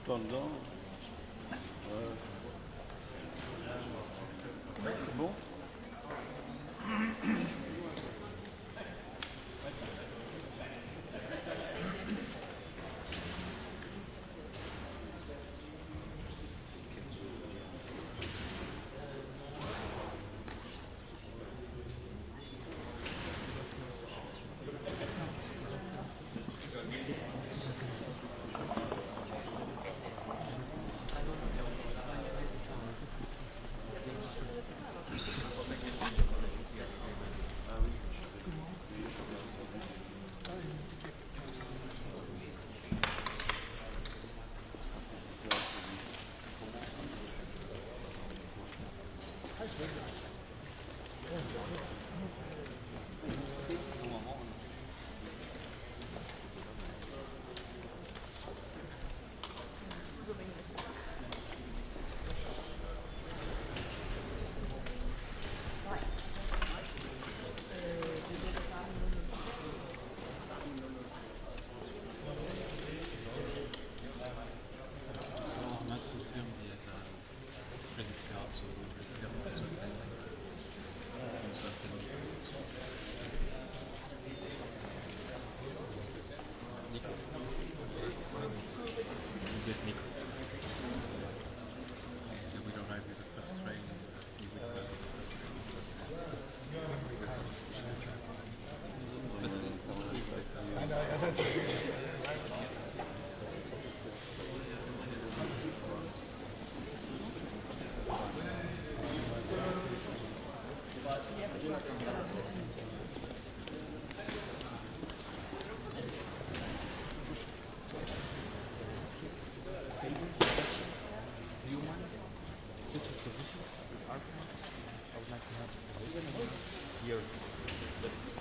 Dedans. C'est bon.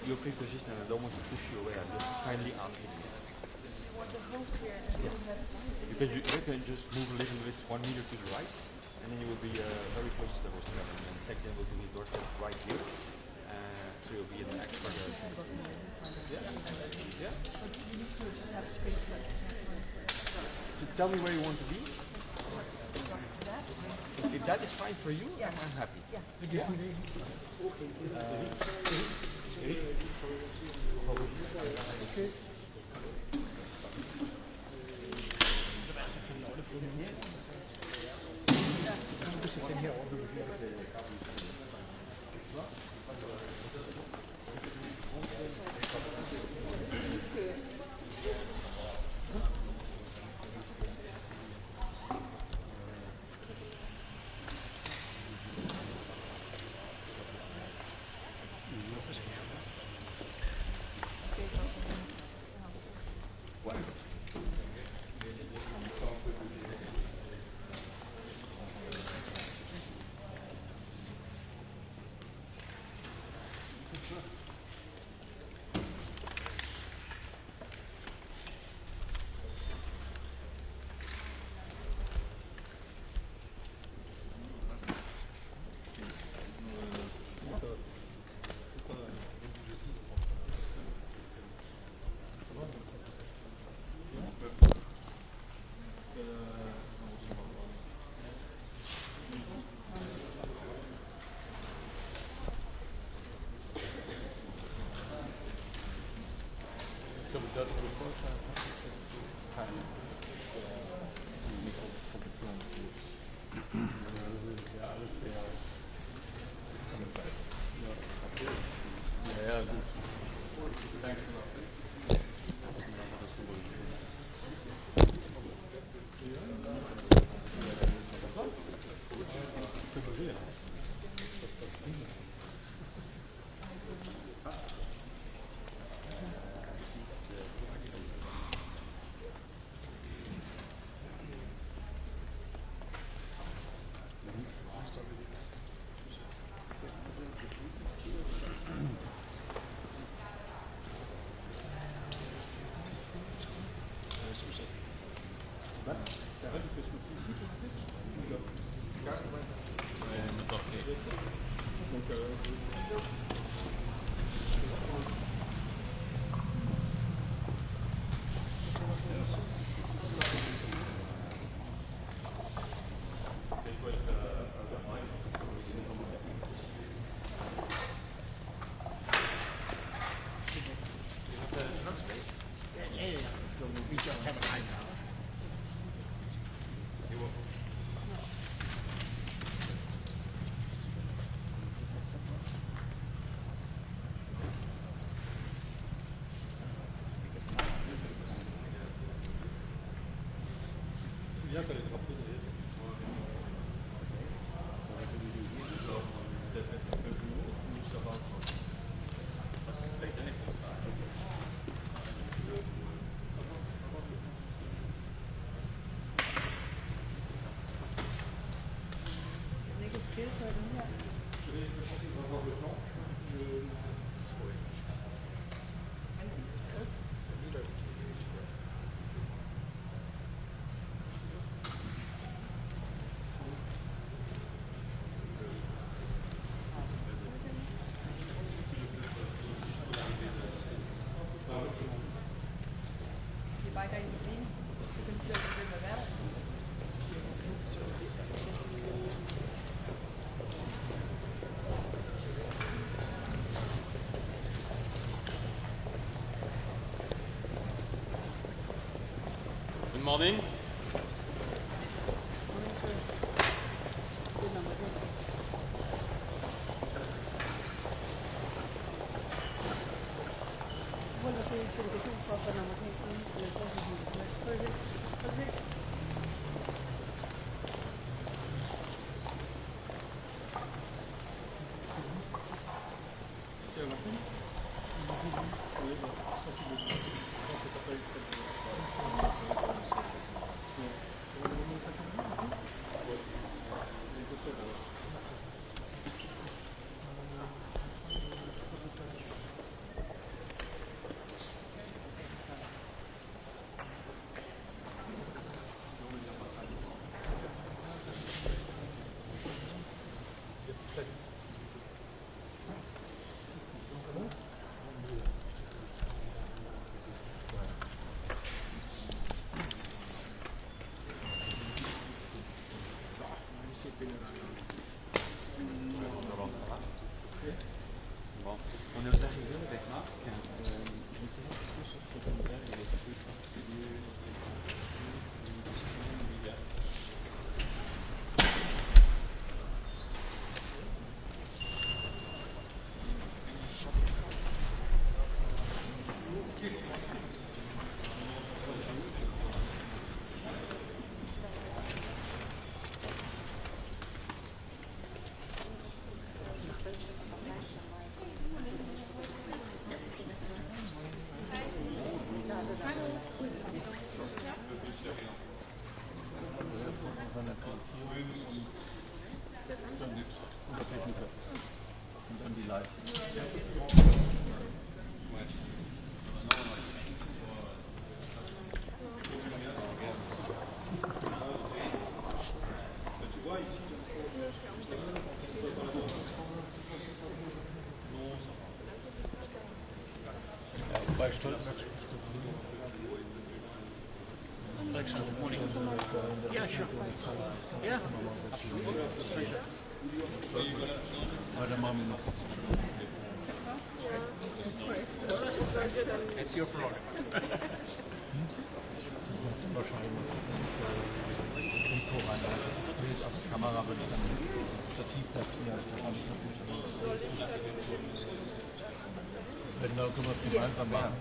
Your pre-position, and I don't want to push you away. I'm just kindly asking you. Yes. You can just move a little bit 1 meter to the right, and then you will be very close to the host cabin. And the second will be doorstep right here, so you'll be in the extra. Yeah. Yeah. Just tell me where you want to be. If that is fine for you, yeah. I'm happy. Yeah. Okay. bouger. Hein. Bien que les drapeaux d'ailleurs. Ça va être peut-être un peu plus haut, ou ça va. Parce que ça a été comme ça. Négocier ça va. Je vais avoir le temps. Bare ikke rigtig det. Det kan til at begynde at være der. Good morning. Prøv at se delegation for den amerikanske forsvarsminister. Prøv at se. Bon, on est aux arrivées avec Marc. Je ne sais pas ce que sur ce commentaire il est plus particulier. Und dann die Live. Bei Stoltenberg spricht Good morning. Yeah, sure. Yeah, absolutely. weiter machen wir noch. It's your prerogative. Wahrscheinlich. Mikro rein. Bild auf die Kamera würde ich dann Stativ platzieren, wenn da können wir es gemeinsam machen.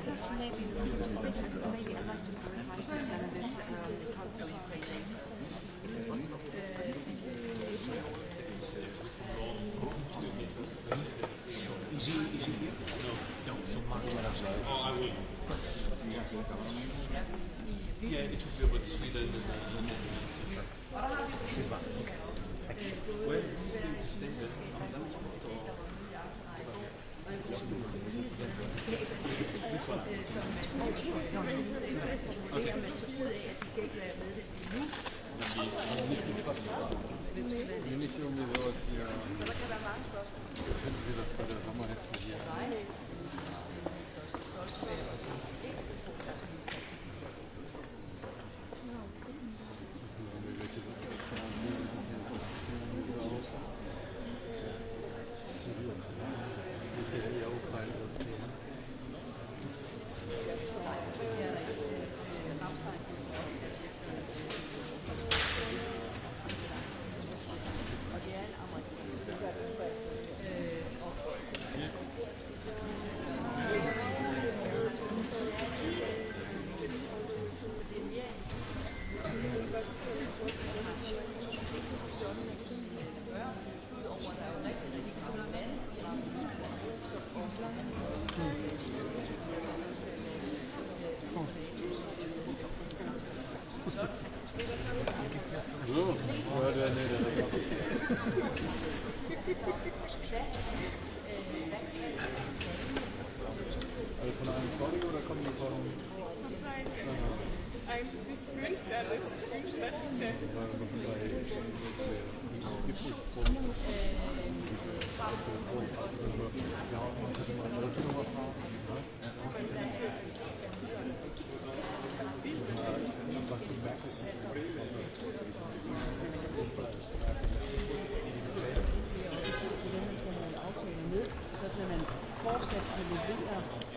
Plus maybe I'd like to provide some of this council later, if it's possible. Oh, I will. Yeah, it took me about Sweden. Where is the state that's this one.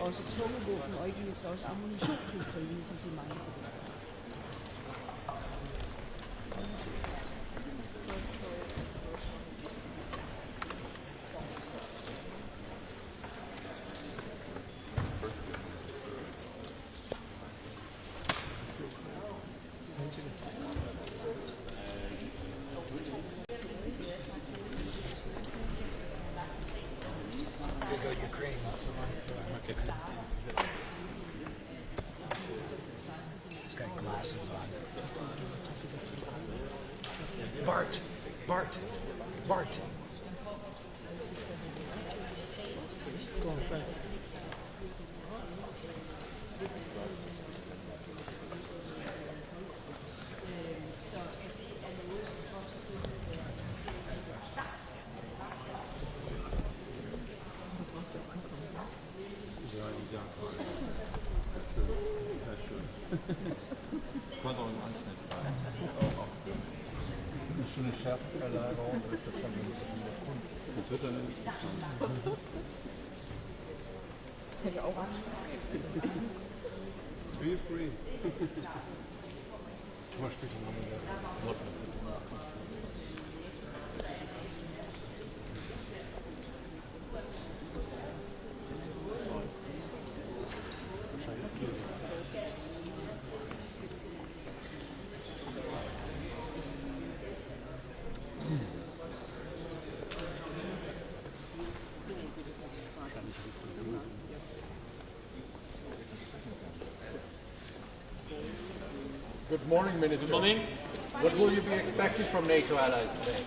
også tunge våben, og ikke mindst også ammunition til Ukraine, som de mange sig det. Bart. So eine Schärfenverlagerung durch das schon Kunst. Das wird dann Hätte auch Feel free. Mal später noch mal. Good morning, Minister. Good morning. What will you be expecting from NATO allies today?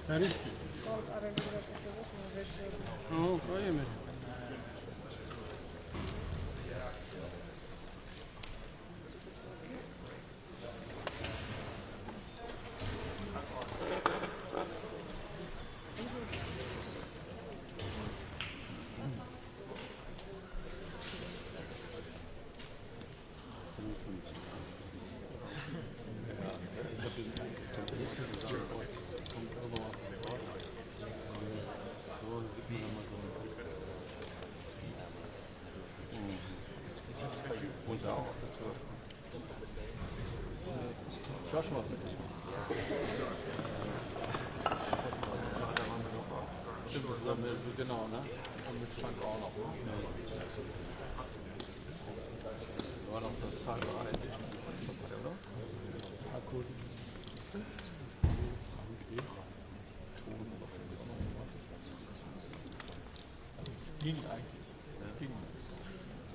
Ready? Oh, правильно. Joshua. Genau, ne? Und mit Frank auch noch. War noch das Teil rein. Akku. Ging eigentlich. Ging.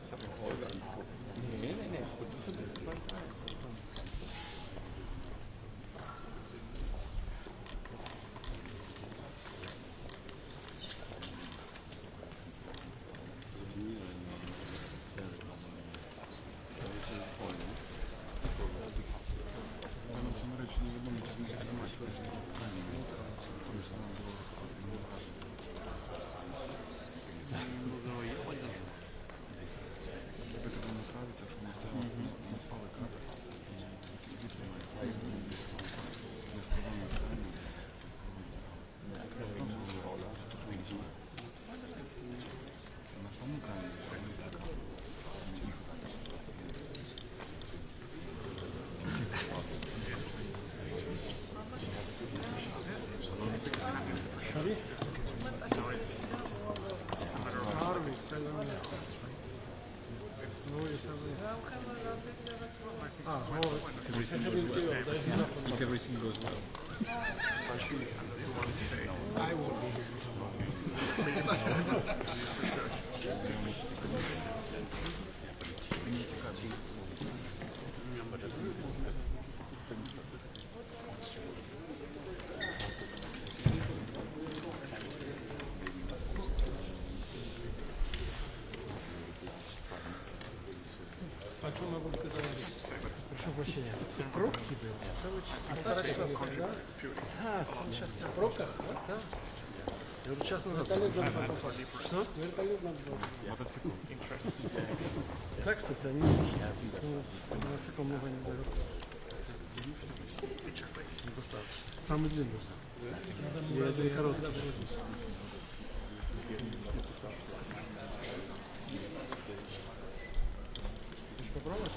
Ich habe noch heute angeguckt. Nee. Thank you. If everything goes well. I won't be here tomorrow. А что могу сказать? Прошу прощения. Пробки были. Полтора часа, да? Сейчас в пробках? Да. Я говорю, час назад. Что? Вертолет надо было. Мотоцикл. Как, кстати, они мотоцикл много не зовут. Недостаточно. Самый длинный. Я один короткий. Попробовать?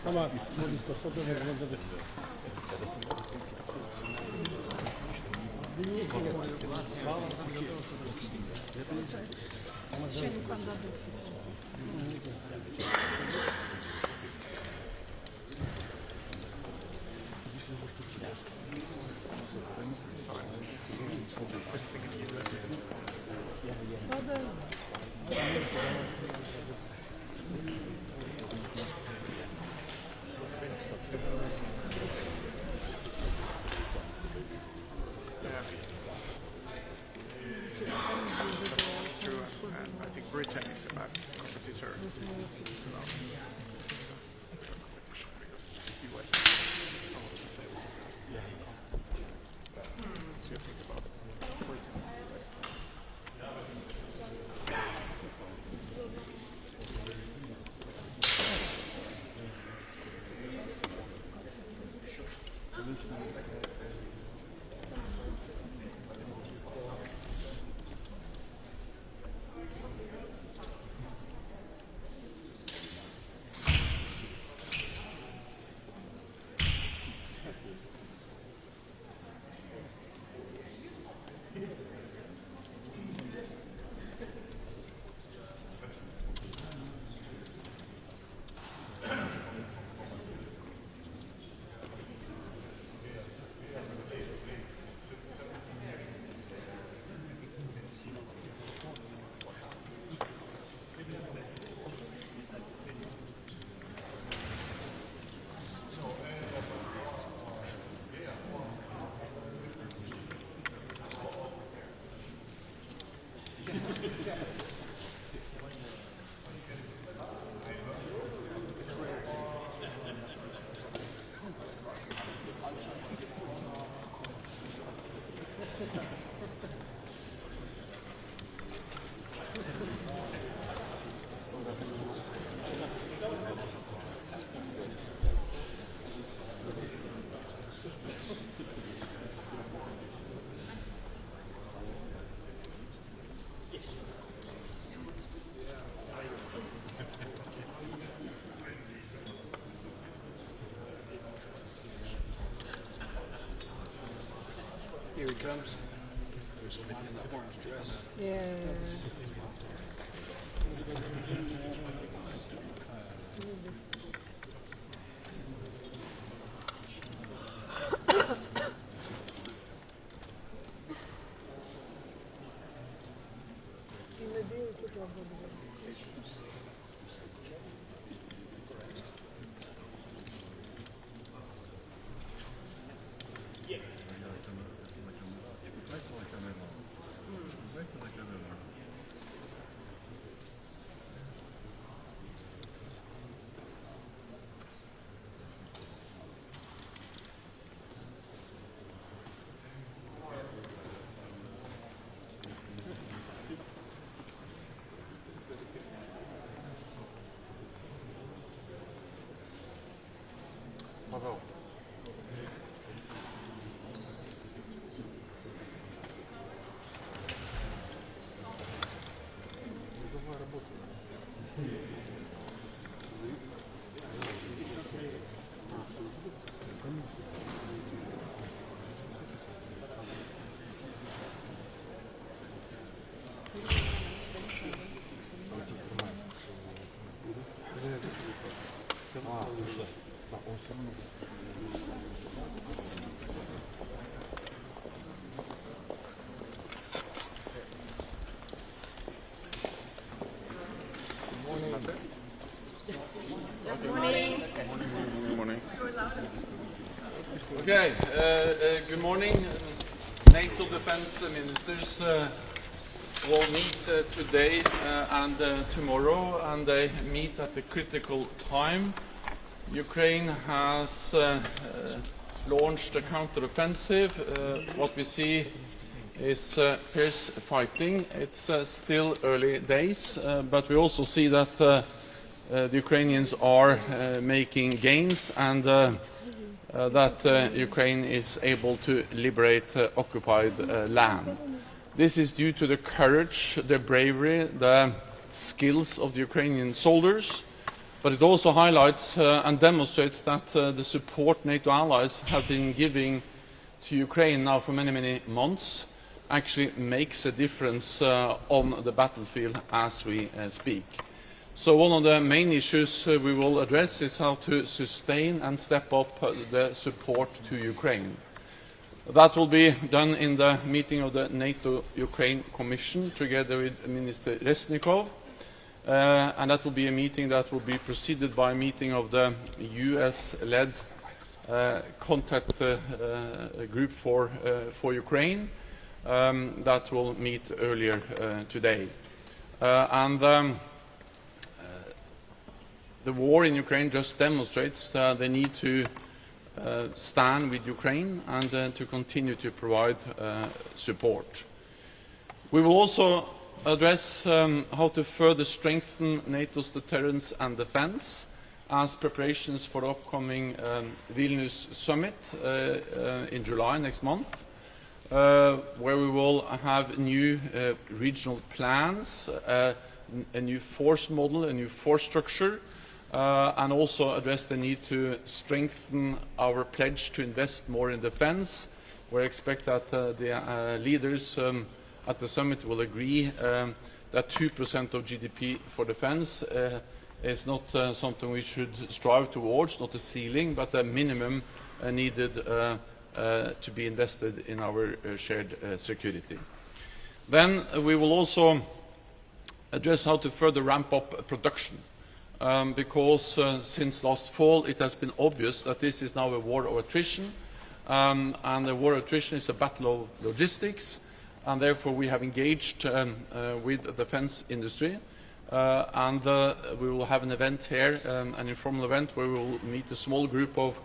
Tamam, listo, foto de grande. Ще не кандидат. I think Britain is a competitor. Here he comes. There's a man in the orange dress. Yeah. Пожалуйста. Good morning. Okay, good morning. NATO defense ministers will meet today and tomorrow, and they meet at a critical time. Ukraine has launched a counteroffensive. What we see is fierce fighting. It's still early days, but we also see that the Ukrainians are making gains, and that Ukraine is able to liberate occupied land. This is due to the courage, the bravery, the skills of the Ukrainian soldiers, but it also highlights and demonstrates that the support NATO allies have been giving to Ukraine now for many, many months actually makes a difference on the battlefield as we speak. So one of the main issues we will address is how to sustain and step up the support to Ukraine. That will be done in the meeting of the NATO-Ukraine Commission together with Minister Resnikov, and that will be a meeting that will be preceded by a meeting of the US-led contact group for Ukraine that will meet earlier today. The war in Ukraine just demonstrates the need to stand with Ukraine and to continue to provide support. We will also address how to further strengthen NATO's deterrence and defense as preparations for the upcoming Vilnius summit in July next month, where we will have new regional plans, a new force model, a new force structure, and also address the need to strengthen our pledge to invest more in defense. We expect that the leaders at the summit will agree that 2% of GDP for defense is not something we should strive towards, not a ceiling, but a minimum needed to be invested in our shared security. Then we will also address how to further ramp up production. Because since last fall it has been obvious that this is now a war of attrition, and the war of attrition is a battle of logistics, and therefore we have engaged with the defense industry, and we will have an event here, an informal event where we will meet a small group of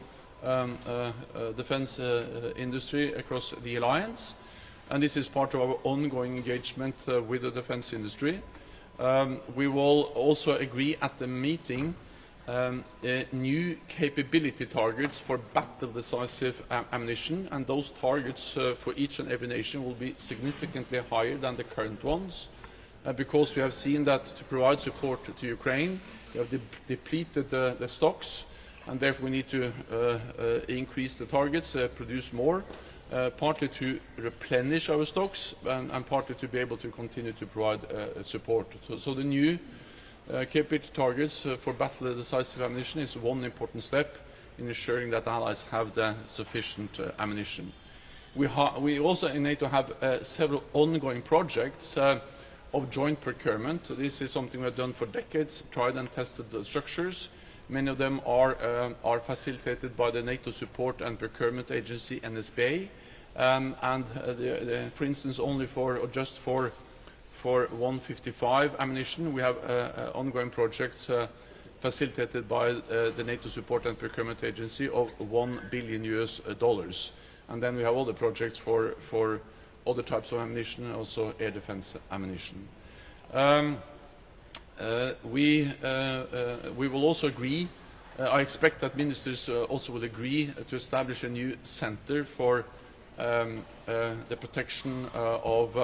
defense industry across the alliance, and this is part of our ongoing engagement with the defense industry. We will also agree at the meeting new capability targets for battle-decisive ammunition, and those targets for each and every nation will be significantly higher than the current ones, because we have seen that to provide support to Ukraine, we have depleted the stocks, and therefore we need to increase the targets, produce more, partly to replenish our stocks and partly to be able to continue to provide support. So the new capability targets for battle-decisive ammunition is one important step in ensuring that allies have the sufficient ammunition. We also in NATO have several ongoing projects of joint procurement. This is something we have done for decades, tried and tested the structures. Many of them are facilitated by the NATO Support and Procurement Agency, NSBA, for instance, only just for 155 ammunition, we have ongoing projects facilitated by the NATO Support and Procurement Agency of $1 billion US, and then we have other projects for other types of ammunition, also air defense ammunition. We will also agree. I expect that ministers also will agree to establish a new center for the protection of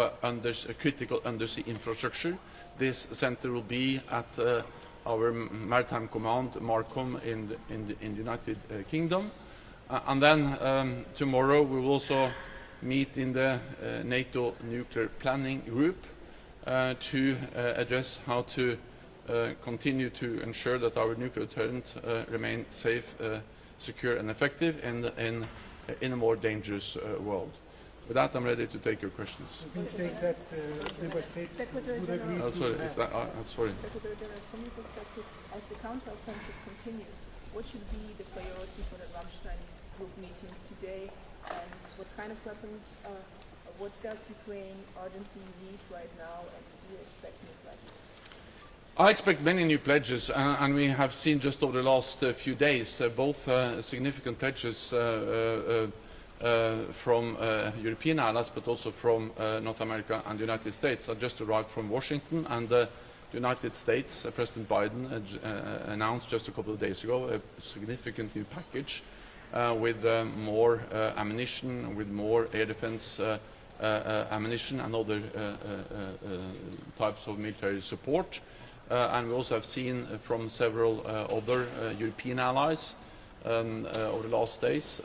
critical undersea infrastructure. This center will be at our Maritime Command, MARCOM, in the United Kingdom. And then tomorrow we will also meet in the NATO Nuclear Planning Group to address how to continue to ensure that our nuclear deterrent remains safe secure and effective in a more dangerous world. With that, I'm ready to take your questions. You can say that member states would agree to Sorry, is that, sorry. Secretary General, from your perspective, as the counteroffensive continues, what should be the priority for the Rammstein group meeting today, and what kind of weapons, what does Ukraine ardently need right now, and do you expect new pledges? I expect many new pledges, and we have seen just over the last few days both significant pledges from European allies, but also from North America and the United States. I just arrived from Washington, and the United States, President Biden announced just a couple of days ago a significant new package with more ammunition, with more air defense ammunition and other types of military support. And we also have seen from several other European allies over the last days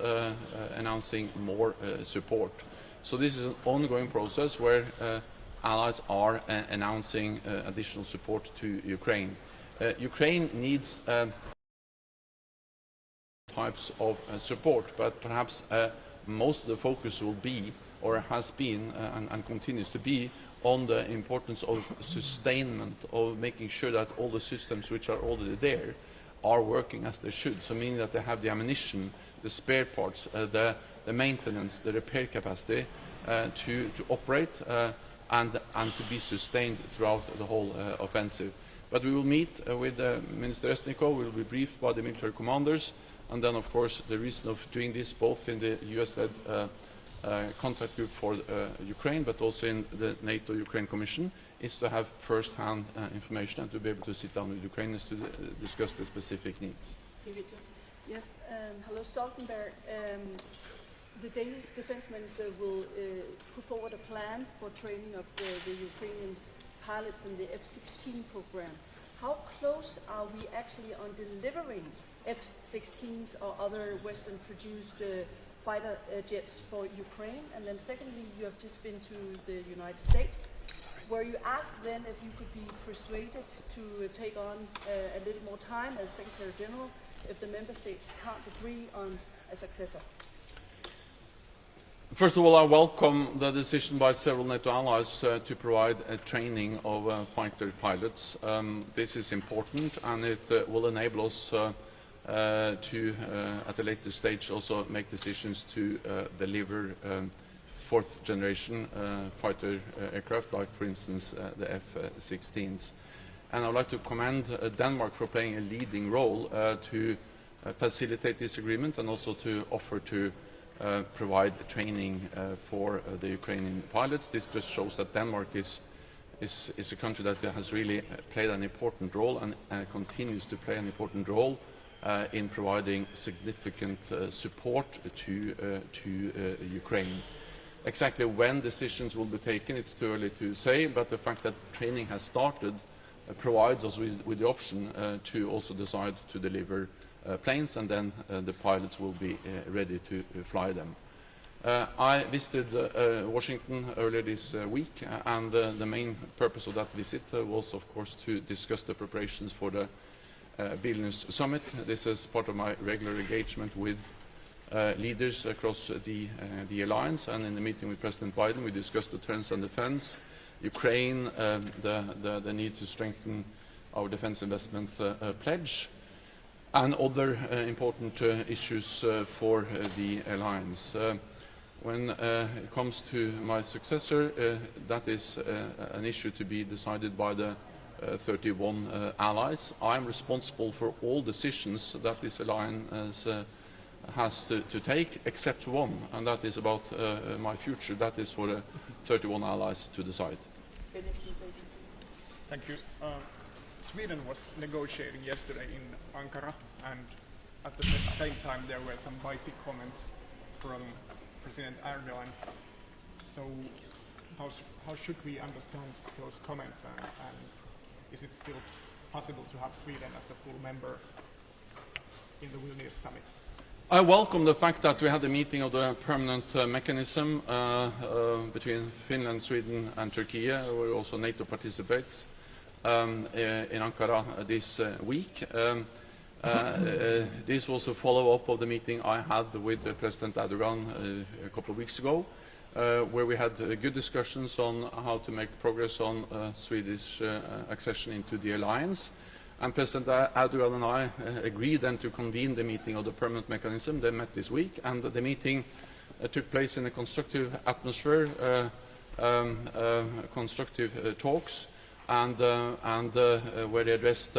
announcing more support. So this is an ongoing process where allies are announcing additional support to Ukraine. Ukraine needs types of support, but perhaps most of the focus will be, or has been and continues to be, on the importance of sustainment, of making sure that all the systems which are already there are working as they should. So meaning that they have the ammunition, the spare parts, the maintenance, the repair capacity to operate and to be sustained throughout the whole offensive. But we will meet with Minister Resnikov, we will be briefed by the military commanders, and then of course the reason of doing this both in the US-led contact group for Ukraine, but also in the NATO-Ukraine Commission, is to have first-hand information and to be able to sit down with Ukrainians to discuss the specific needs. Yes, hello Stoltenberg. The Danish defense minister will put forward a plan for training of the Ukrainian pilots in the F-16 program. How close are we actually on delivering F-16s or other Western-produced fighter jets for Ukraine? And then secondly, you have just been to the United States. Were you asked then if you could be persuaded to take on a little more time as Secretary General if the member states can't agree on a successor? First of all, I welcome the decision by several NATO allies to provide a training of fighter pilots. This is important, and it will enable us to, at a later stage, also make decisions to deliver fourth generation fighter aircraft, like for instance the F-16s. And I would like to commend Denmark for playing a leading role to facilitate this agreement and also to offer to provide training for the Ukrainian pilots. This just shows that Denmark is a country that has really played an important role and continues to play an important role in providing significant support to Ukraine. Exactly when decisions will be taken, it's too early to say, but the fact that training has started provides us with the option to also decide to deliver planes, and then the pilots will be ready to fly them. I visited Washington earlier this week, and the main purpose of that visit was, of course, to discuss the preparations for the Vilnius summit. This is part of my regular engagement with leaders across the alliance, and in the meeting with President Biden we discussed deterrence and defense, Ukraine, the need to strengthen our defense investment pledge, and other important issues for the alliance. When it comes to my successor, that is an issue to be decided by the 31 allies. I am responsible for all decisions that this alliance has to take, except one, and that is about my future. That is for the 31 allies to decide. Thank you. Sweden was negotiating yesterday in Ankara, and at the same time there were some biting comments from President Erdogan. So how should we understand those comments, and is it still possible to have Sweden as a full member in the Vilnius summit? I welcome the fact that we had a meeting of the permanent mechanism between Finland, Sweden and Turkey, where also NATO participates, in Ankara this week. This was a follow-up of the meeting I had with President Erdogan a couple of weeks ago, where we had good discussions on how to make progress on Swedish accession into the alliance. And President Erdogan and I agreed then to convene the meeting of the permanent mechanism. They met this week, and the meeting took place in a constructive atmosphere, constructive talks, and where they addressed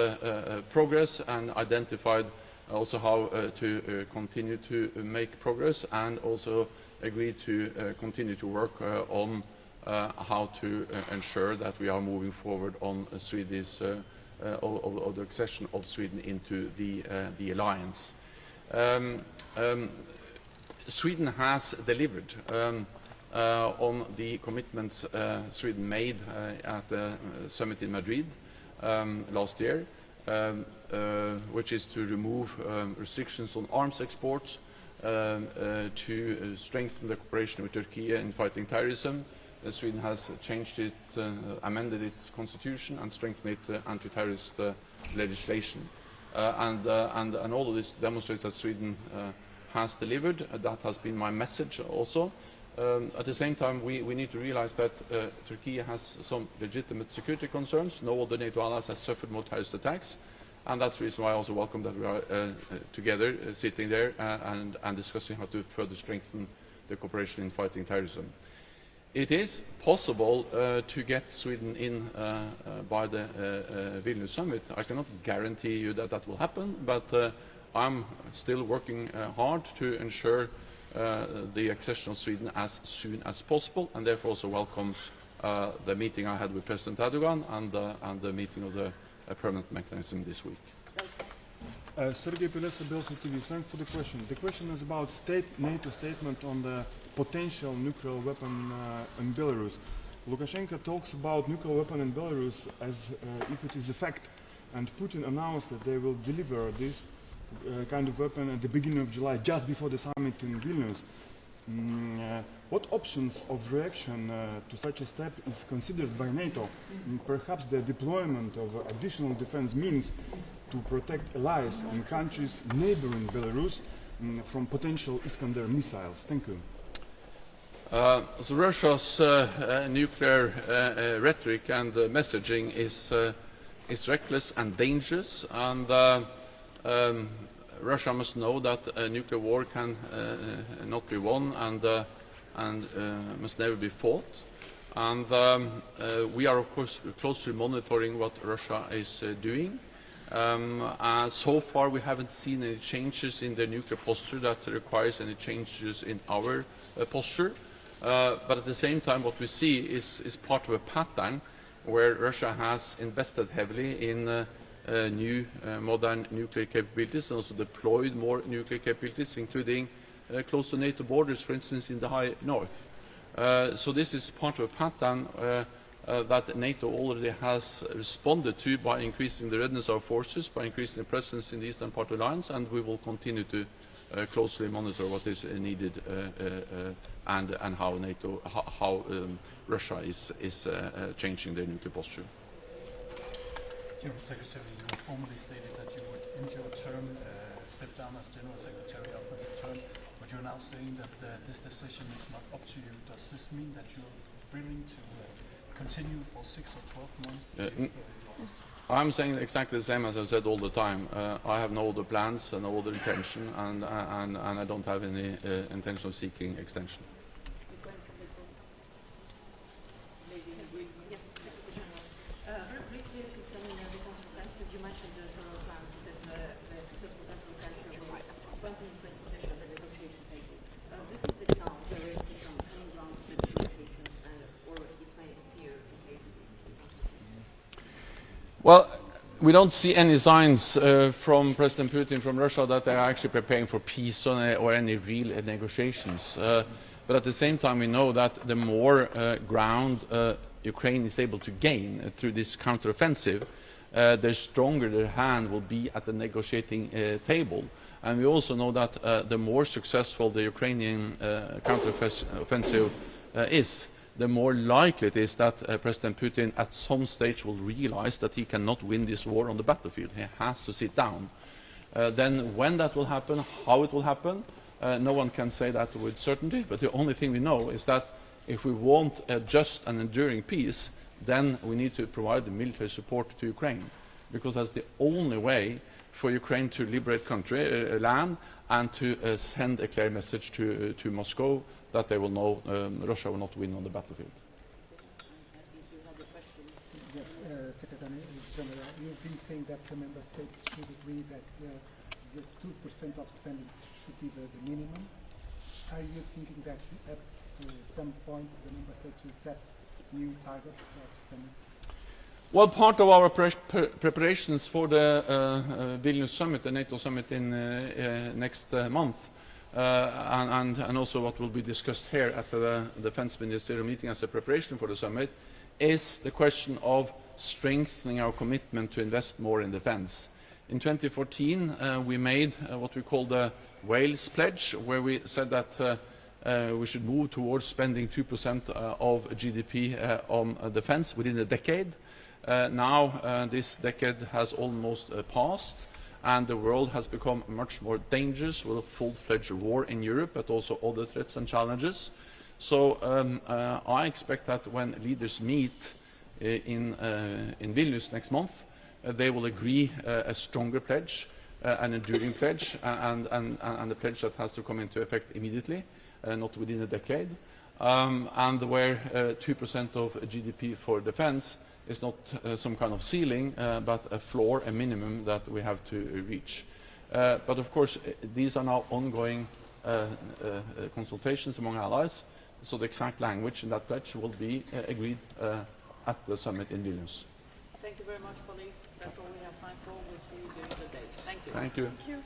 progress and identified also how to continue to make progress, and also agreed to continue to work on how to ensure that we are moving forward on Swedish of the accession of Sweden into the alliance. Sweden has delivered on the commitments Sweden made at the summit in Madrid last year, which is to remove restrictions on arms exports, to strengthen the cooperation with Turkey in fighting terrorism. Sweden has changed it, amended its constitution and strengthened its anti-terrorist legislation. And all of this demonstrates that Sweden has delivered. That has been my message also. At the same time, we need to realize that Turkey has some legitimate security concerns. No other NATO allies has suffered more terrorist attacks. And that's the reason why I also welcome that we are together, sitting there and discussing how to further strengthen the cooperation in fighting terrorism. It is possible to get Sweden in by the Vilnius summit. I cannot guarantee you that that will happen, but I'm still working hard to ensure the accession of Sweden as soon as possible, and therefore also welcome the meeting I had with President Erdogan and the meeting of the permanent mechanism this week. Sergei Pelesa, Belsa TV, thanks for the question. The question is about NATO statement on the potential nuclear weapon in Belarus. Lukashenko talks about nuclear weapon in Belarus as if it is a fact, and Putin announced that they will deliver this kind of weapon at the beginning of July, just before the summit in Vilnius. What options of reaction to such a step is considered by NATO? Perhaps the deployment of additional defense means to protect allies and countries neighboring Belarus from potential Iskander missiles. Thank you. So Russia's nuclear rhetoric and messaging is reckless and dangerous, and Russia must know that a nuclear war can not be won and must never be fought. And we are, of course, closely monitoring what Russia is doing. So far, we haven't seen any changes in their nuclear posture that requires any changes in our posture. But at the same time, what we see is part of a pattern where Russia has invested heavily in new modern nuclear capabilities and also deployed more nuclear capabilities, including close to NATO borders, for instance, in the high north. So this is part of a pattern that NATO already has responded to by increasing the readiness of our forces, by increasing the presence in the eastern part of the alliance, and we will continue to closely monitor what is needed and how Russia is changing their nuclear posture. General Secretary, you formally stated that you would end your term, step down as General Secretary after this term, but you're now saying that this decision is not up to you. Does this mean that you're willing to continue for 6 or 12 months? I'm saying exactly the same as I've said all the time. I have no other plans and no other intention, and I don't have any intention of seeking extension. Very briefly, concerning the counter-offensive, you mentioned several times that the successful counter-offensive will strengthen Ukraine's position at the negotiation table. Do you think that now there is some common ground to the negotiations, or it may appear in case? Well, we don't see any signs from President Putin from Russia that they are actually preparing for peace or any real negotiations. But at the same time, we know that the more ground Ukraine is able to gain through this counteroffensive, the stronger their hand will be at the negotiating table. And we also know that the more successful the Ukrainian counteroffensive is, the more likely it is that President Putin at some stage will realize that he cannot win this war on the battlefield. He has to sit down. Then when that will happen, how it will happen, no one can say that with certainty, but the only thing we know is that if we want a just and enduring peace, then we need to provide the military support to Ukraine, because that's the only way for Ukraine to liberate land and to send a clear message to Moscow that they will know Russia will not win on the battlefield. Yes, Secretary General, you do think that the member states should agree that the 2% of spending should be the minimum? Are you thinking that at some point the member states will set new targets of spending? Well, part of our preparations for the Vilnius summit, the NATO summit in next month, and also what will be discussed here at the Defense Ministerial meeting as a preparation for the summit, is the question of strengthening our commitment to invest more in defense. In 2014, we made what we call the Wales Pledge, where we said that we should move towards spending 2% of GDP on defense within a decade. Now this decade has almost passed, and the world has become much more dangerous with a full-fledged war in Europe, but also other threats and challenges. So I expect that when leaders meet in Vilnius next month, they will agree a stronger pledge, an enduring pledge, and a pledge that has to come into effect immediately, not within a decade, and where 2% of GDP for defense is not some kind of ceiling, but a floor, a minimum that we have to reach. But of course, these are now ongoing consultations among allies, so the exact language in that pledge will be agreed at the summit in Vilnius. Thank you very much, colleagues. That's all we have time for. We'll see you during the day. Thank you. Thank you. Thank you.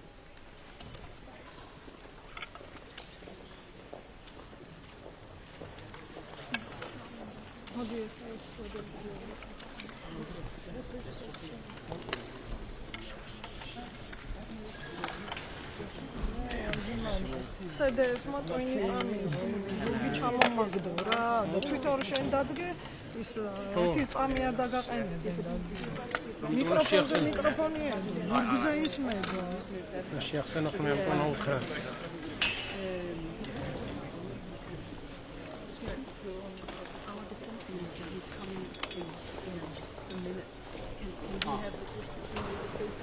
CDF-მა ტვინი წამი ზურგი ჩამომაგდო რა და თვითონ შენ დადგე ის ერთი წამი არ დაგაყენებენ და მიკროფონზე მიკროფონია ზურგზე ისმება შეახსენა ხომ ამ კონა უთხრა Our defense minister, he's coming in some minutes. Can we have the space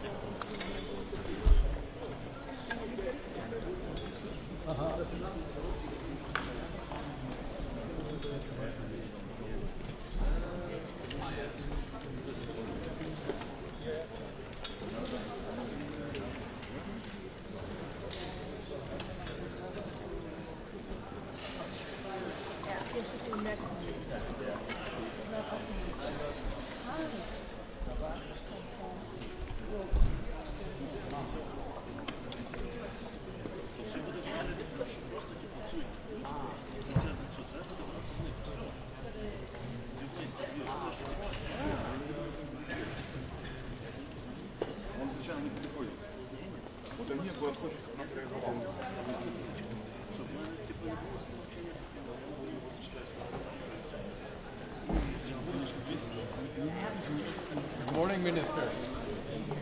Good morning, Minister.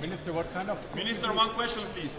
Minister, what kind of... Minister, one question, please.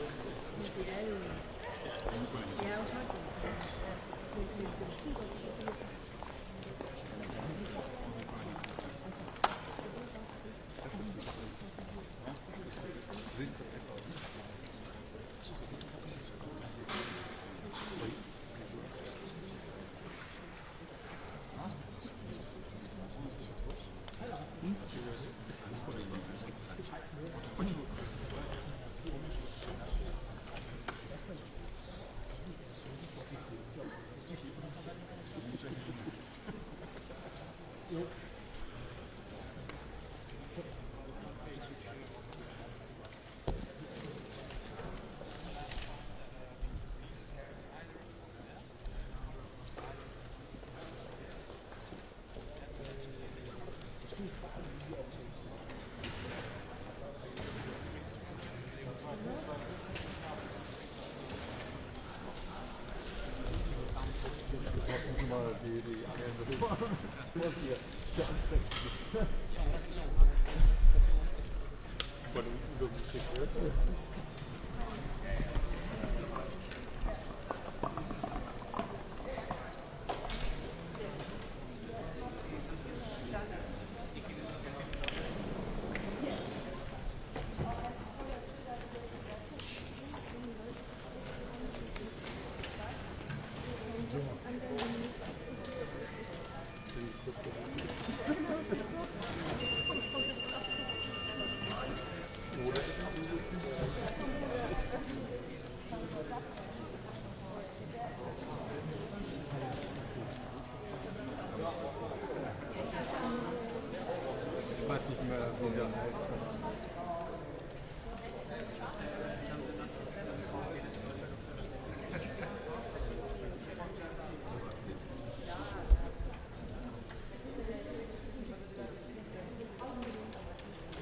weiß nicht mehr, wie der heißt.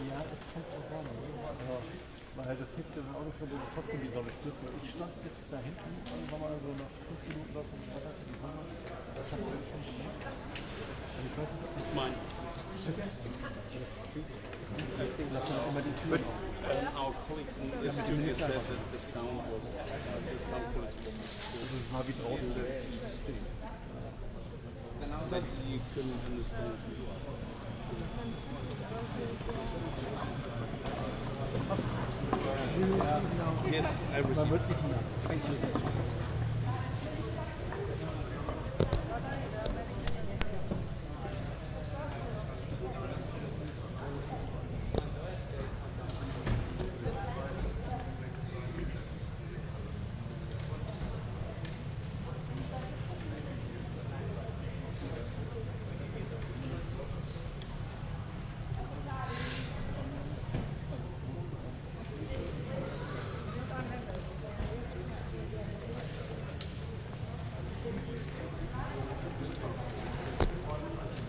Ja, das kommt zusammen. Also, weil das hilft ja, wenn Autos trotzdem die Sonne stürzt. Ich stand jetzt da hinten irgendwann mal so nach 5 Minuten auf dem Fahrrad in die Sonne. Das haben wir schon gemacht. Und ich weiß nicht, ob das mein. But our colleagues in the studio said that the sound was das ist mal wie draußen. that you couldn't understand. Yes, everything. Thank you.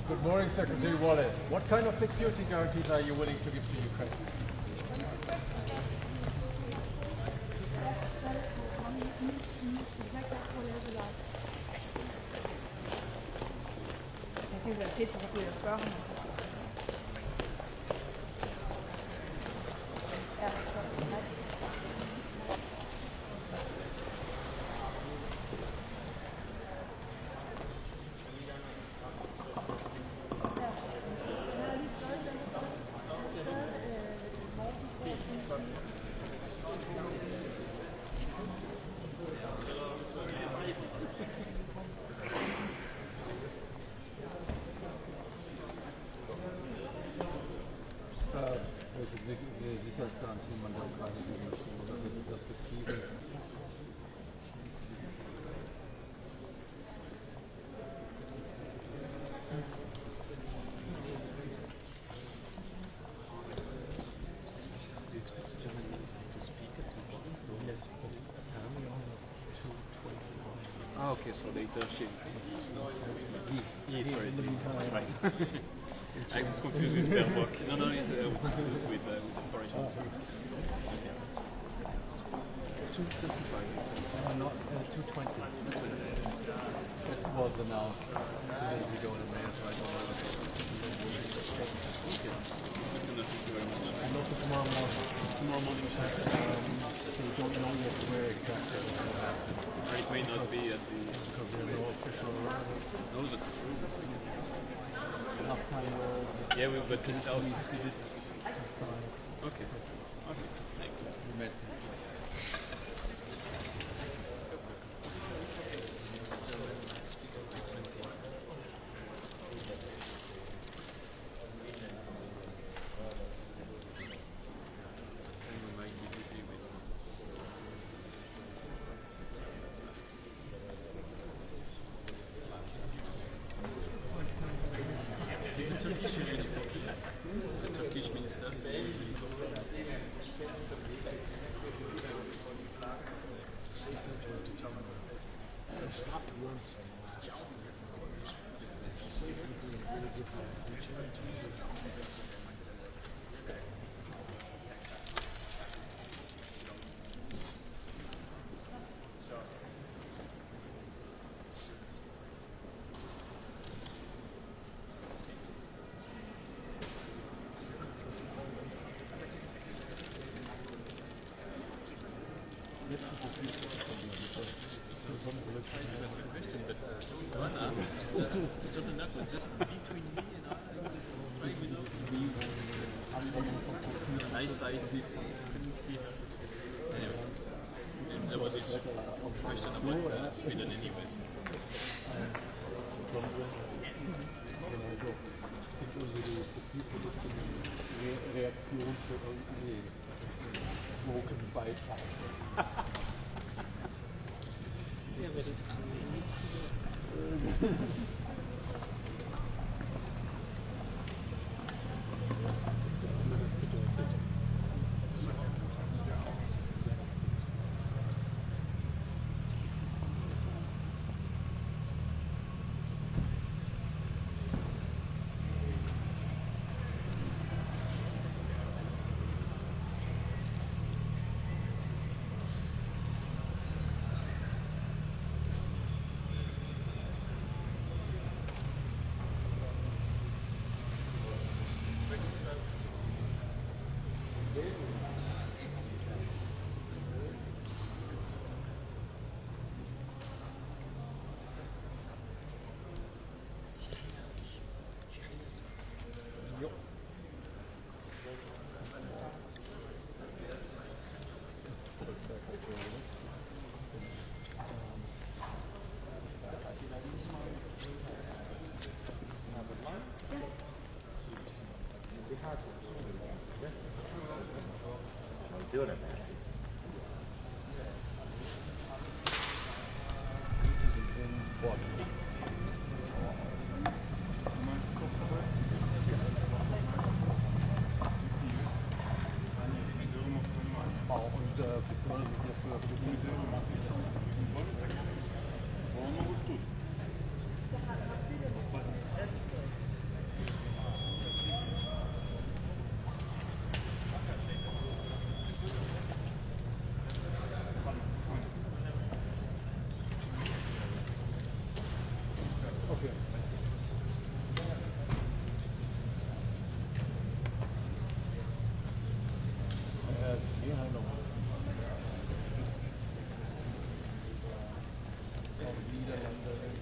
Good morning, Secretary Wallace. What kind of security guarantees are you willing to give to Ukraine? Sicherheitsgarantien man der Ukraine geben möchte oder welche Perspektiven. Ah, okay, so later she. Sorry. Right. I'm confused with Bernbock. No, I was confused with operation. Okay. 225. Not 220. That was announced 2 days ago in the mail, so I don't know. Thank you very much. And also tomorrow morning. Tomorrow morning, So we don't know yet where exactly. it may not be at the. Because there are no official. No, that's true. Last time Yeah, we but we out. did. Okay. Okay. Thanks. We met. He's a Turkish usually. He's a Turkish minister. He's usually Stop once in the last 4 years. If you say something that really gets our attention, That's a question, but Anna stood enough just between me and I. Right below. Eyesight. Couldn't see her. Anyway, and there was this question about Sweden anyways. Reaktion für irgendwie Smoken-Beitrag. Ja, wer das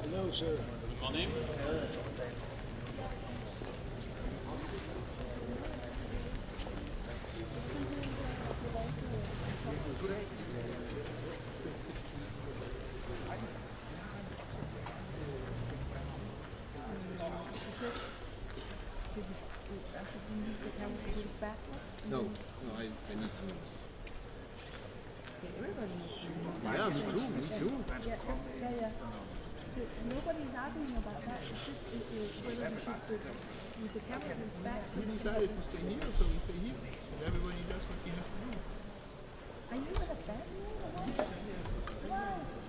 Hello, sir. Good morning. No, I need some. Yeah, me too, me too. Yeah. So nobody's arguing about that. It's just whether we should use the camera back. We decided to stay here, so we stay here. Everybody does what he has to do. Are you with a family or what? Wow.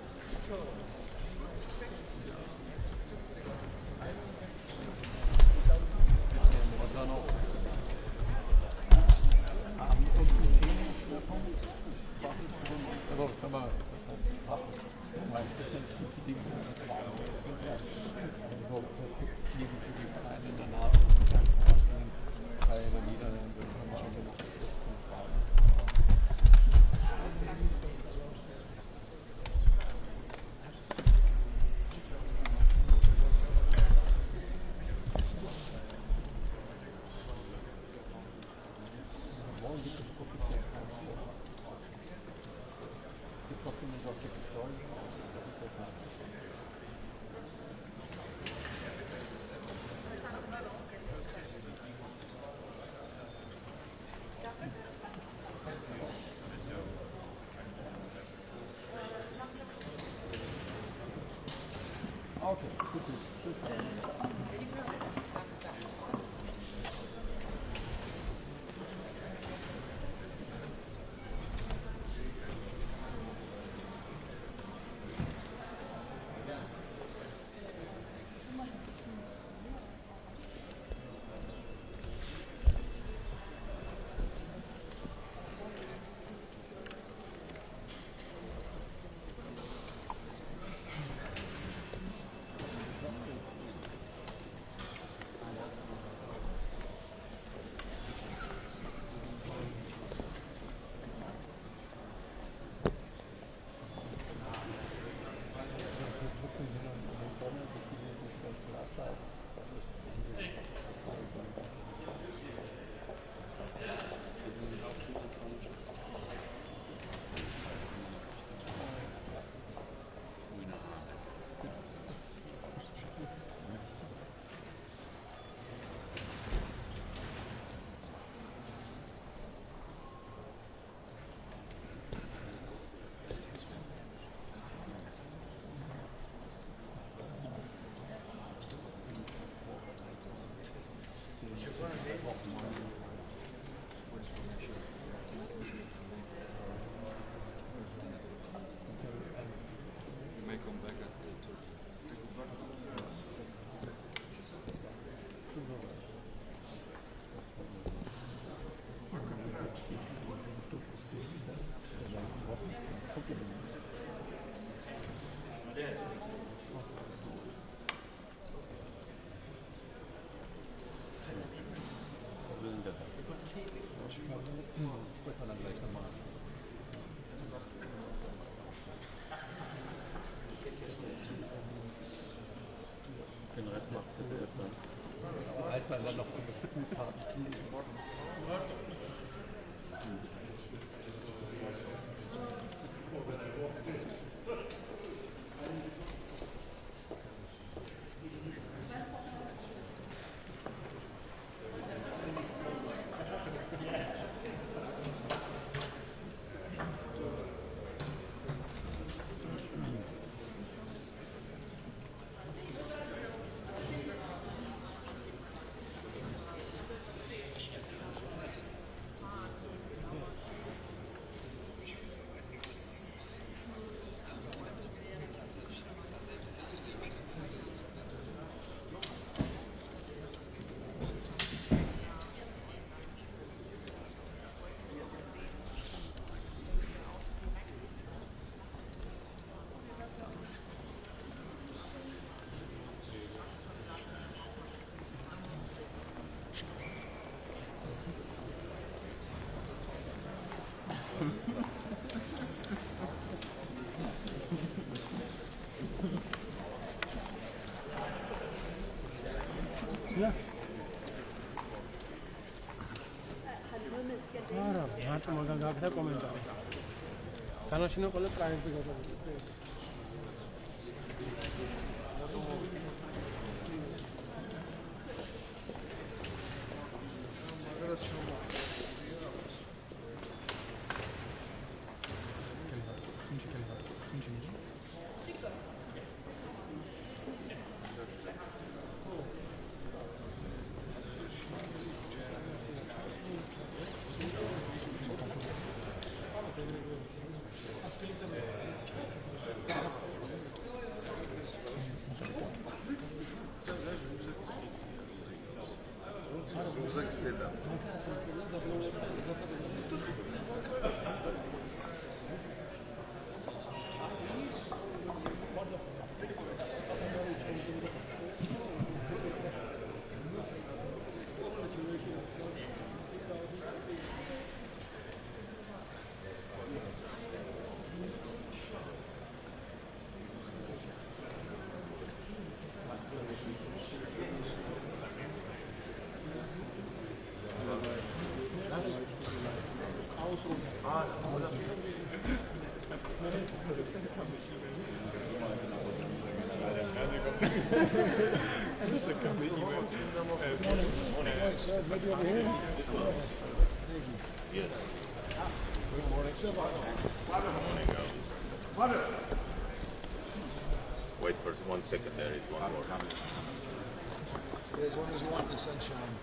არა, მარტო მაგან გააკეთა კომენტარი. დანარჩენი ყველა ტრაიალში გადავიდეთ. Yes. Good morning, sir. Wait for 1 second, there is one more. Stay as long as you want in the sunshine.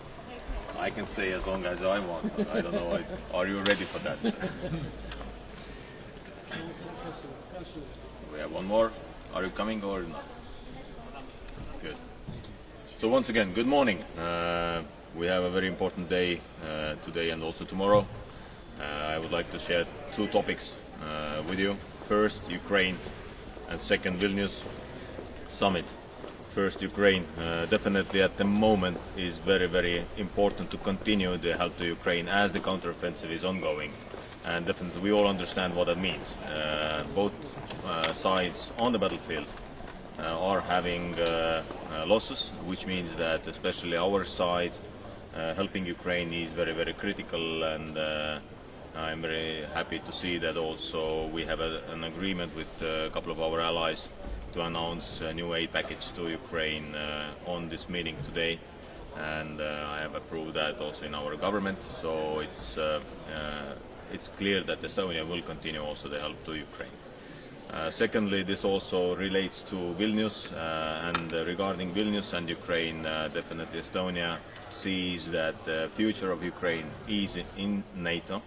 I can stay as long as I want. I don't know. Are you ready for that? We have one more. Are you coming or not? Good. So once again, good morning. We have a very important day today and also tomorrow. I would like to share two topics with you. First, Ukraine, and second, Vilnius summit. First, Ukraine. Definitely at the moment is very, very important to continue the help to Ukraine as the counteroffensive is ongoing. And definitely we all understand what that means. Both sides on the battlefield are having losses, which means that especially our side helping Ukraine is very, very critical, and I'm very happy to see that also we have an agreement with a couple of our allies to announce a new aid package to Ukraine on this meeting today, and I have approved that also in our government, so it's clear that Estonia will continue also the help to Ukraine. Secondly, this also relates to Vilnius, and regarding Vilnius and Ukraine, definitely Estonia sees that the future of Ukraine is in NATO,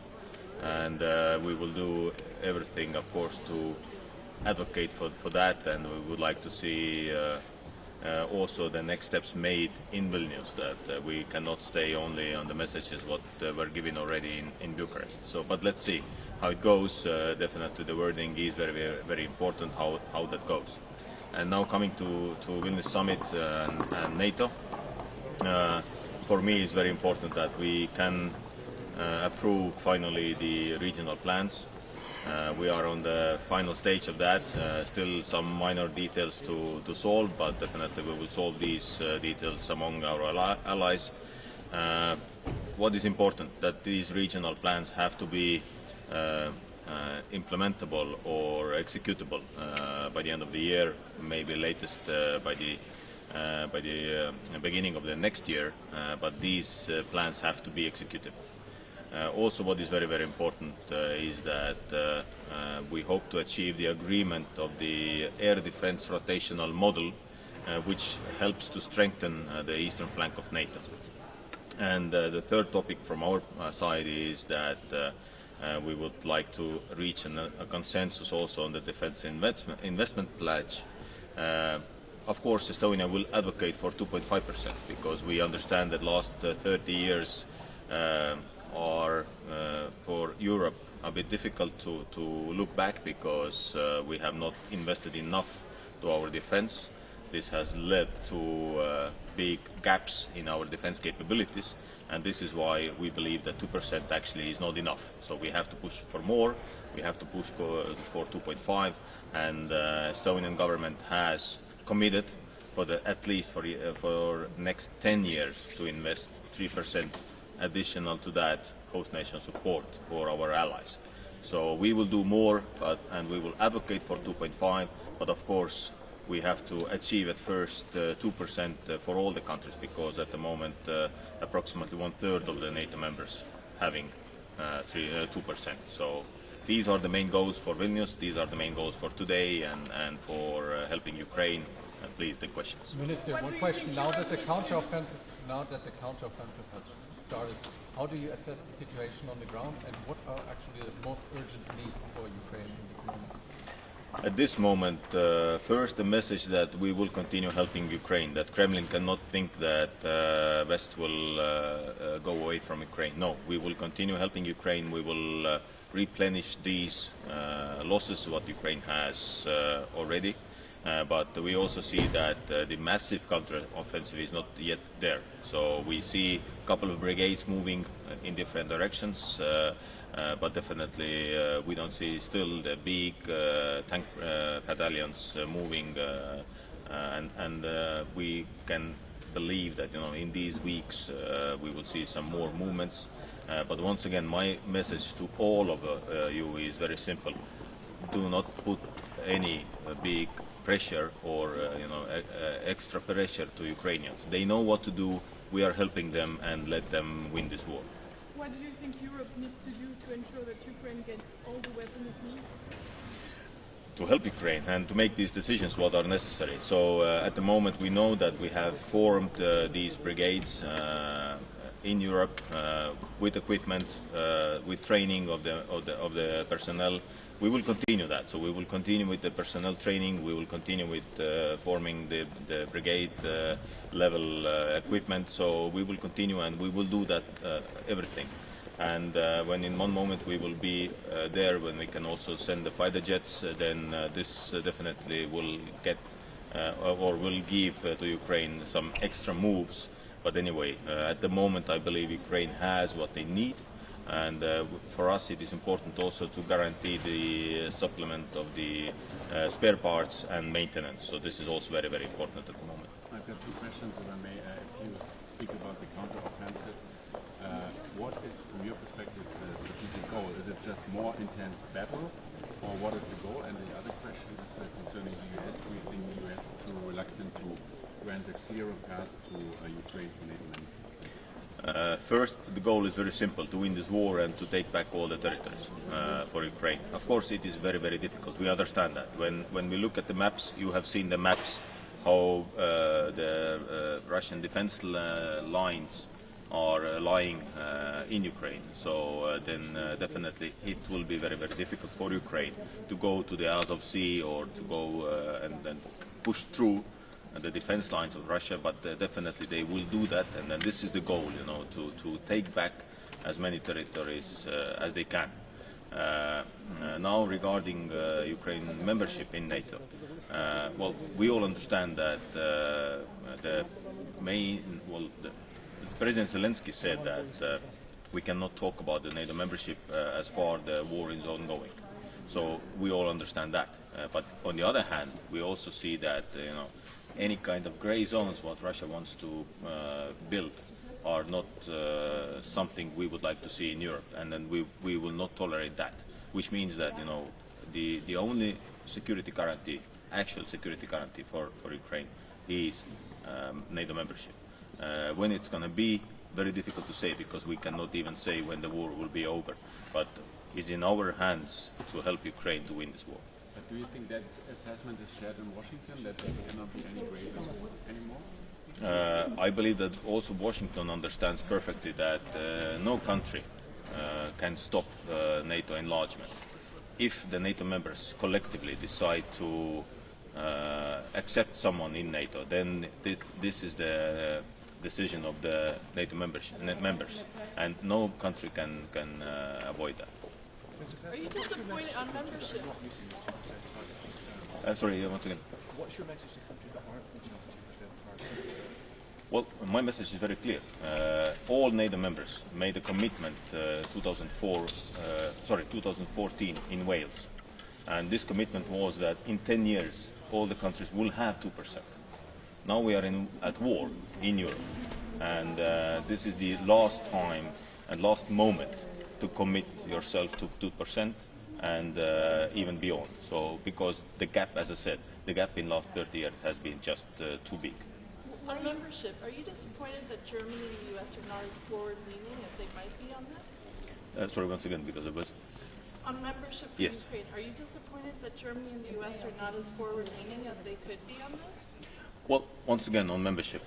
and we will do everything, of course, to advocate for that, and we would like to see also the next steps made in Vilnius, that we cannot stay only on the messages what were given already in Bucharest. So, but let's see how it goes. Definitely the wording is very, very, very important, how that goes. And now coming to Vilnius summit and NATO, for me it's very important that we can approve finally the regional plans. We are on the final stage of that, still some minor details to solve, but definitely we will solve these details among our allies. What is important, that these regional plans have to be implementable or executable by the end of the year, maybe latest by the beginning of the next year, but these plans have to be executed. Also, what is very, very important is that we hope to achieve the agreement of the air defense rotational model, which helps to strengthen the eastern flank of NATO. And the third topic from our side is that we would like to reach a consensus also on the defense investment pledge. Of course, Estonia will advocate for 2.5% because we understand that last 30 years are for Europe a bit difficult to look back, because we have not invested enough to our defense. This has led to big gaps in our defense capabilities, and this is why we believe that 2% actually is not enough. So we have to push for more, we have to push for 2.5, and Estonian government has committed for at least for next 10 years to invest 3% additional to that host nation support for our allies. So we will do more, and we will advocate for 2.5, but of course we have to achieve at first 2% for all the countries, because at the moment approximately 1/3 of the NATO members having 2%. So these are the main goals for Vilnius, these are the main goals for today and for helping Ukraine. Please, the questions. Minister, one question. Now that the counteroffensive has started, how do you assess the situation on the ground, and what are actually the most urgent needs for Ukraine in this moment? At this moment, first the message that we will continue helping Ukraine, that Kremlin cannot think that West will go away from Ukraine. No, we will continue helping Ukraine. We will replenish these losses what Ukraine has already. But we also see that the massive counter-offensive is not yet there. So we see a couple of brigades moving in different directions, but definitely we don't see still the big tank battalions moving, and we can believe that in these weeks we will see some more movements. But once again, my message to all of you is very simple: do not put any big pressure or extra pressure to Ukrainians. They know what to do. We are helping them, and let them win this war. What do you think Europe needs to do to ensure that Ukraine gets all the weapons it needs? To help Ukraine and to make these decisions what are necessary. So at the moment we know that we have formed these brigades in Europe with equipment, with training of the personnel. We will continue that. So we will continue with the personnel training. We will continue with forming the brigade level equipment. So we will continue, and we will do that everything. And when in one moment we will be there, when we can also send the fighter jets, then this definitely will get or will give to Ukraine some extra moves. But anyway, at the moment I believe Ukraine has what they need. And for us it is important also to guarantee the supplement of the spare parts and maintenance. So this is also very, very important at the moment. I've got two questions, if I may. If you speak about the counter-offensive, what is, from your perspective, the strategic goal? Is it just more intense battle, or what is the goal? And the other question is concerning the US. Do you think the US is too reluctant to grant a clearer path to Ukraine for NATO membership? First, the goal is very simple: to win this war and to take back all the territories for Ukraine. Of course, it is very, very difficult. We understand that. When we look at the maps, you have seen the maps, how the Russian defense lines are lying in Ukraine. So then definitely it will be very, very difficult for Ukraine to go to the Azov Sea or to go and push through the defense lines of Russia, but definitely they will do that, and then this is the goal, to take back as many territories as they can. Now regarding Ukraine membership in NATO, well, we all understand that President Zelensky said that we cannot talk about the NATO membership as far the war is ongoing. So we all understand that. But on the other hand, we also see that any kind of gray zones what Russia wants to build are not something we would like to see in Europe, and then we will not tolerate that. Which means that the only security guarantee, actual security guarantee for Ukraine, is NATO membership. When it's going to be, very difficult to say, because we cannot even say when the war will be over. But it's in our hands to help Ukraine to win this war. But do you think that assessment is shared in Washington, that there cannot be any gray zone anymore? I believe that also Washington understands perfectly that no country can stop NATO enlargement. If the NATO members collectively decide to accept someone in NATO, then this is the decision of the NATO members, and no country can avoid that. Are you disappointed on membership? Sorry, once again. What's your message to countries that aren't meeting this 2% target? Well, my message is very clear. All NATO members made a commitment 2014 in Wales, and this commitment was that in 10 years all the countries will have 2%. Now we are at war in Europe, and this is the last time and last moment to commit yourself to 2% and even beyond. So because the gap, as I said, the gap in last 30 years has been just too big. On membership, are you disappointed that Germany and the U.S. are not as forward-leaning as they might be on this? Sorry, once again, because it was... On membership for Ukraine, are you disappointed that Germany and the U.S. are not as forward-leaning as they could be on this? Well, once again, on membership,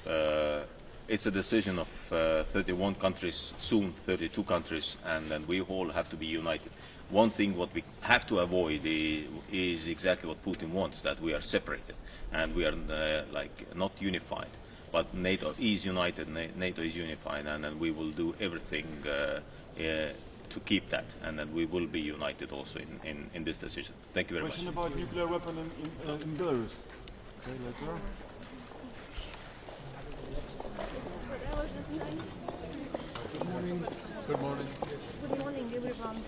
it's a decision of 31 countries, soon 32 countries, and then we all have to be united. One thing what we have to avoid is exactly what Putin wants, that we are separated and we are not unified. But NATO is united, NATO is unified, and then we will do everything to keep that, and then we will be united also in this decision. Thank you very much. Question about nuclear weapon in Belarus. Okay, later. Good morning. Good morning, everyone.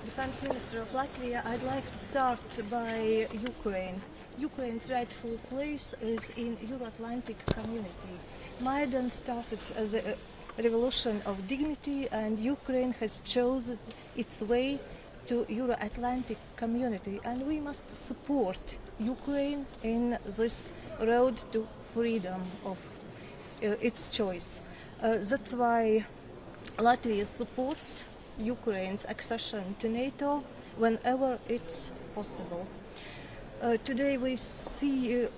Defense Minister of Latvia, I'd like to start by Ukraine. Ukraine's rightful place is in Euro-Atlantic community. Maidan started as a revolution of dignity, and Ukraine has chosen its way to Euro-Atlantic community, and we must support Ukraine in this road to freedom of its choice. That's why Latvia supports Ukraine's accession to NATO whenever it's possible. Today we see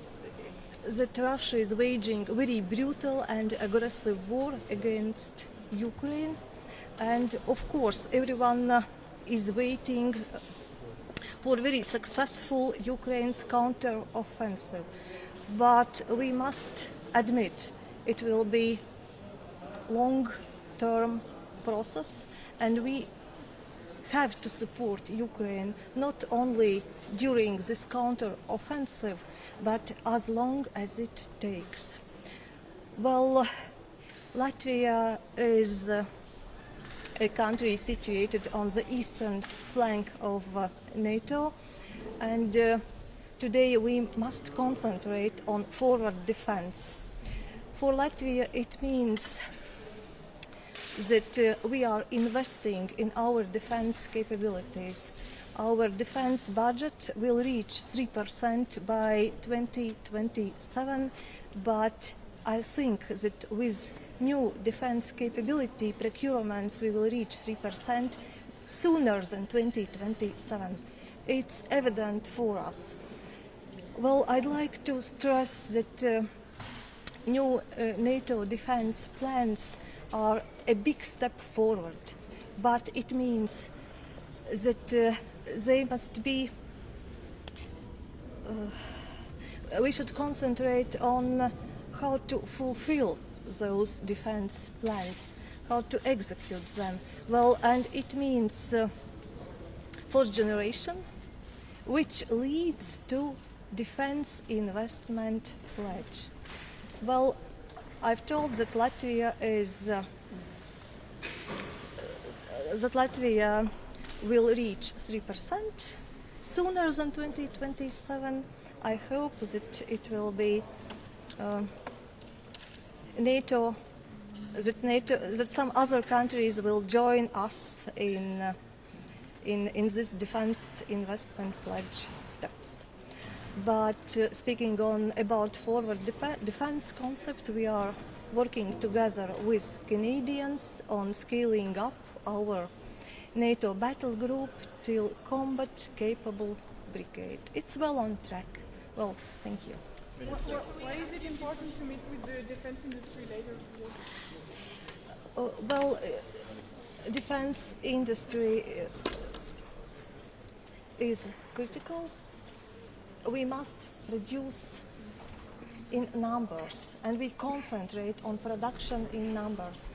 that Russia is waging very brutal and aggressive war against Ukraine, and of course everyone is waiting for very successful Ukraine's counter-offensive. But we must admit it will be long-term process, and we have to support Ukraine not only during this counter-offensive, but as long as it takes. Well, Latvia is a country situated on the eastern flank of NATO, and today we must concentrate on forward defense. For Latvia, it means that we are investing in our defense capabilities. Our defense budget will reach 3% by 2027, but I think that with new defense capability procurements we will reach 3% sooner than 2027. It's evident for us. Well, I'd like to stress that new NATO defense plans are a big step forward, but it means that they must be, we should concentrate on how to fulfill those defense plans, how to execute them. Well, and it means fourth generation, which leads to defense investment pledge. Well, I've told that Latvia will reach 3% sooner than 2027. I hope that it will be that some other countries will join us in this defense investment pledge steps. But speaking about forward defense concept, we are working together with Canadians on scaling up our NATO battle group till combat capable brigade. It's well on track. Well, thank you. Why is it important to meet with the defense industry later today? Well, defense industry is critical. We must reduce in numbers, and we concentrate on production in numbers.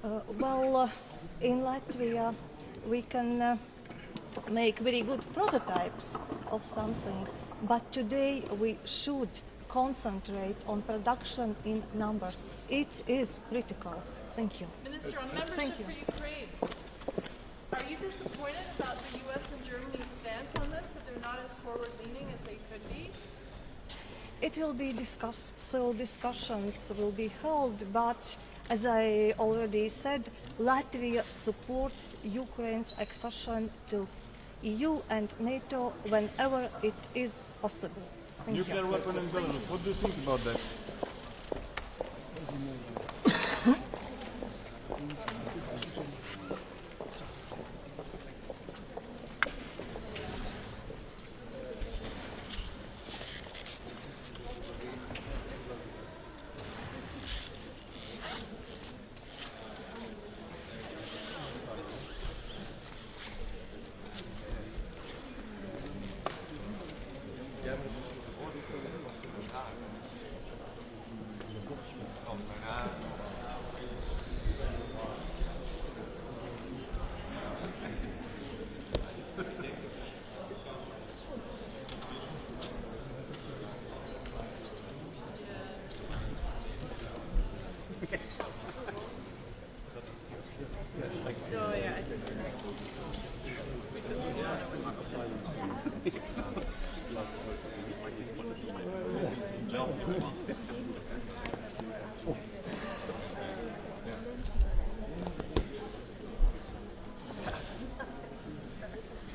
In Latvia, we can make very good prototypes of something, but today we should concentrate on production in numbers. It is critical. Thank you. Minister, on membership for Ukraine, are you disappointed about the U.S. and Germany's stance on this, that they're not as forward-leaning as they could be? It will be discussed, so discussions will be held, but As I already said, Latvia supports Ukraine's accession to EU and NATO whenever it is possible. Thank Nuclear you. weapon in Belarus. What do you think about that?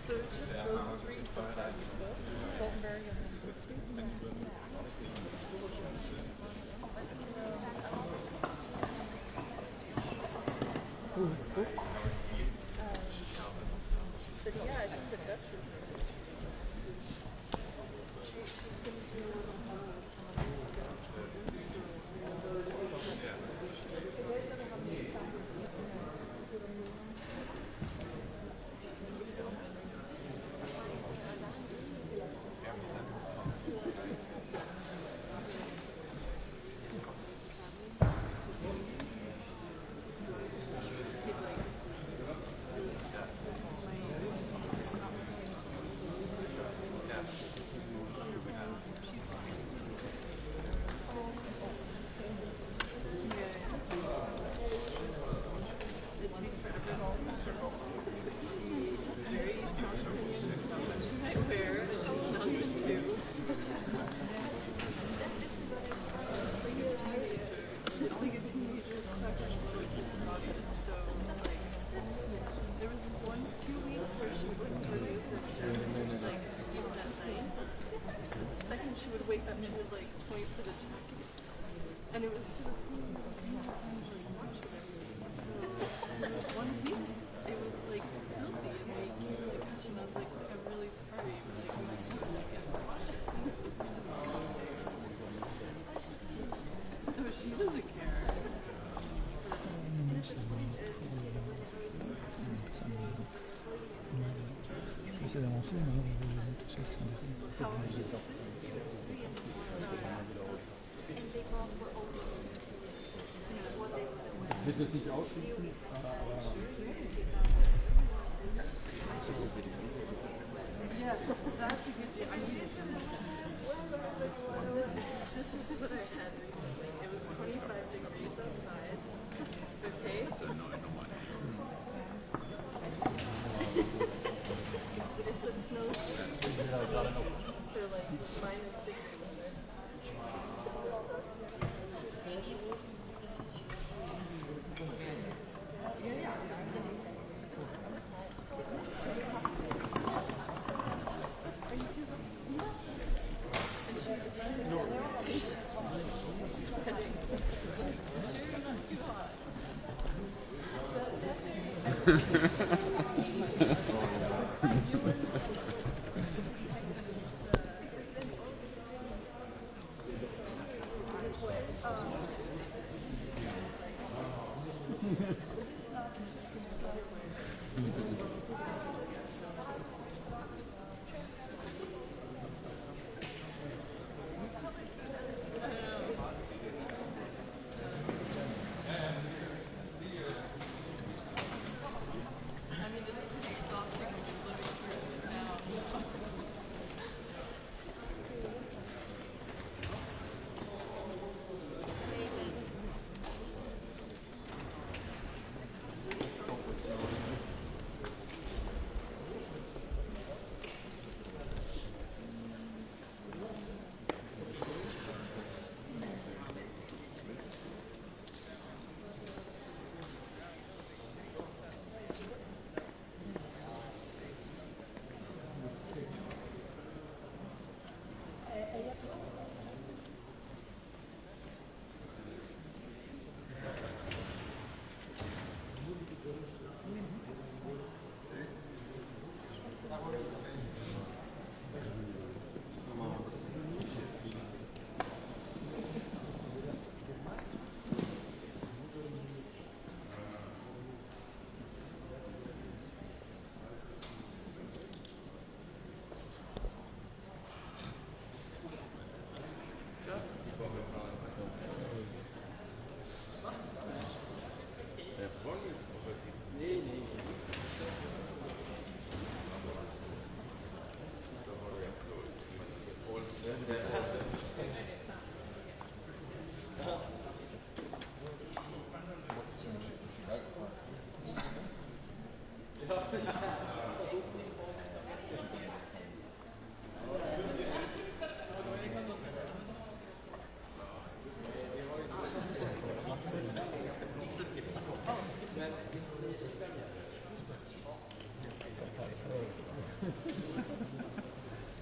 So it's just those three so far. Stoltenberg and then but yeah, I think the Dutch is she's going to do a little more with some of these and it was sort of watch it every week. So 1 week it was like filthy and like and I was like, I'm really sorry. It was like we just can't watch it. It was disgusting. No, she doesn't care. Wird das nicht ausschließen, aber Yes, that's a good thing. This is what I had recently. It was 25 degrees outside. Okay? It's a snowstorm. For like minus degree weather.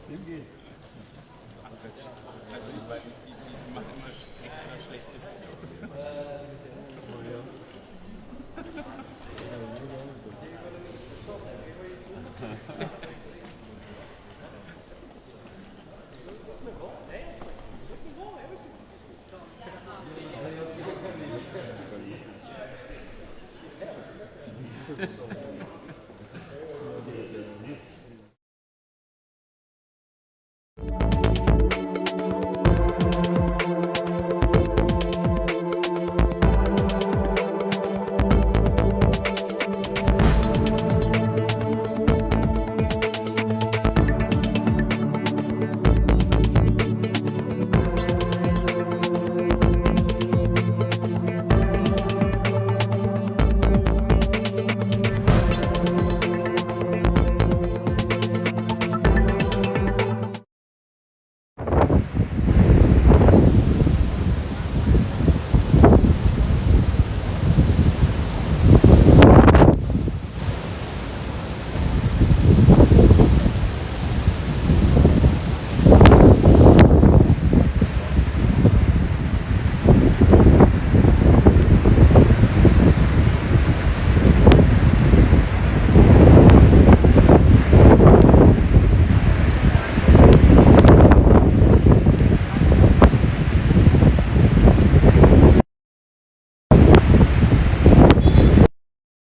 Thank you.